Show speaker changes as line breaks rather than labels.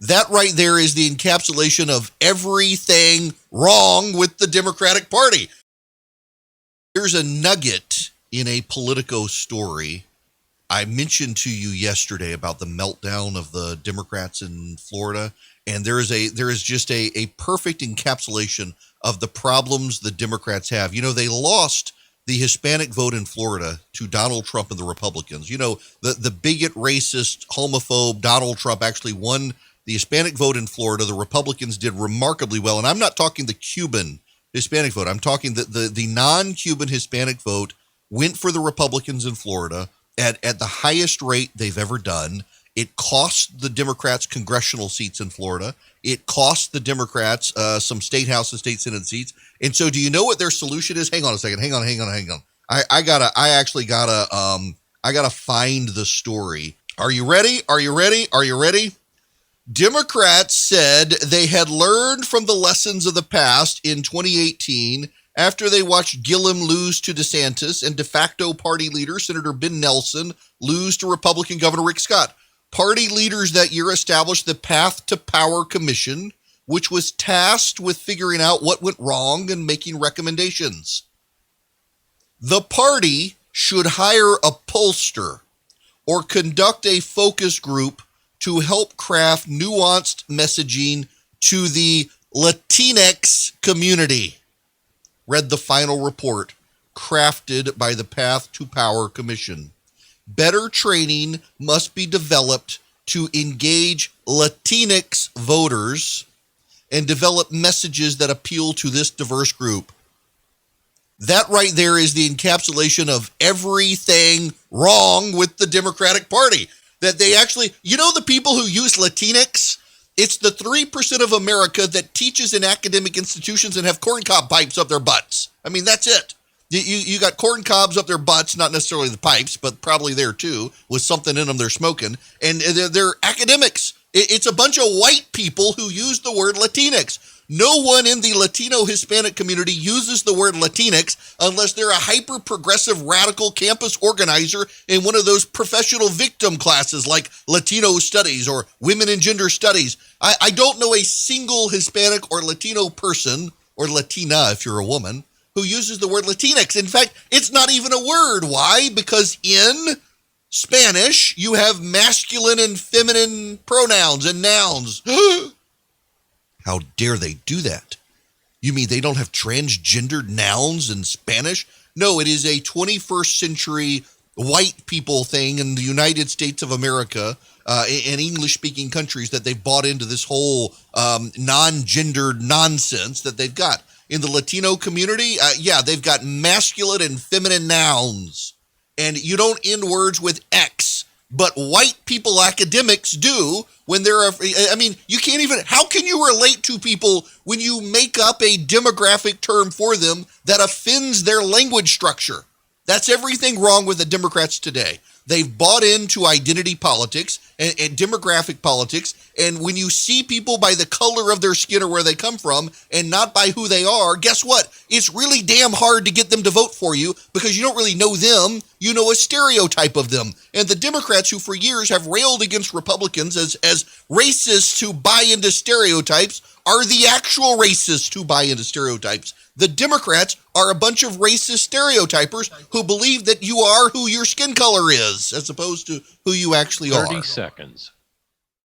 That right there is the encapsulation of everything wrong with the Democratic Party. Here's a nugget in a Politico story. I mentioned to you yesterday about the meltdown of the Democrats in Florida, and there is just a perfect encapsulation of the problems the Democrats have. You know, they lost the Hispanic vote in Florida to Donald Trump and the Republicans. You know, the bigot, racist, homophobe Donald Trump actually won the Hispanic vote in Florida. The Republicans did remarkably well, and I'm not talking the Cuban Hispanic vote. I'm talking the non-Cuban Hispanic vote went for the Republicans in Florida at the highest rate they've ever done. It cost the Democrats congressional seats in Florida. It cost the Democrats some state house and state senate seats. And so, do you know what their solution is? Hang on a second. Hang on. I gotta find the story. Are you ready? Democrats said they had learned from the lessons of the past in 2018 after they watched Gillum lose to DeSantis and de facto party leader Senator Ben Nelson lose to Republican Governor Rick Scott. Party leaders that year established the Path to Power Commission, which was tasked with figuring out what went wrong and making recommendations. The party should hire a pollster or conduct a focus group to help craft nuanced messaging to the Latinx community, read the final report crafted by the Path to Power Commission. Better training must be developed to engage Latinx voters and develop messages that appeal to this diverse group. That right there is the encapsulation of everything wrong with the Democratic Party. That they actually, you know, the people who use Latinx, it's the 3% of America that teaches in academic institutions and have corncob pipes up their butts. I mean, that's it. You got corn cobs up their butts, not necessarily the pipes, but probably there too, with something in them they're smoking. And they're academics. It's a bunch of white people who use the word Latinx. No one in the Latino Hispanic community uses the word Latinx unless they're a hyper-progressive radical campus organizer in one of those professional victim classes like Latino Studies or Women and Gender Studies. I don't know a single Hispanic or Latino person, or Latina if you're a woman, who uses the word Latinx. In fact, it's not even a word. Why? Because in Spanish, you have masculine and feminine pronouns and nouns. How dare they do that? You mean they don't have transgendered nouns in Spanish? No, it is a 21st century white people thing in the United States of America and English-speaking countries that they've bought into this whole non-gendered nonsense that they've got. In the Latino community, they've got masculine and feminine nouns. And you don't end words with X, but white people academics do when you can't even, how can you relate to people when you make up a demographic term for them that offends their language structure? That's everything wrong with the Democrats today. They've bought into identity politics and demographic politics. And when you see people by the color of their skin or where they come from and not by who they are, guess what? It's really damn hard to get them to vote for you because you don't really know them. You know a stereotype of them. And the Democrats who for years have railed against Republicans as racists who buy into stereotypes are the actual racists who buy into stereotypes. The Democrats are a bunch of racist stereotypers who believe that you are who your skin color is, as opposed to who you actually are.
30 seconds.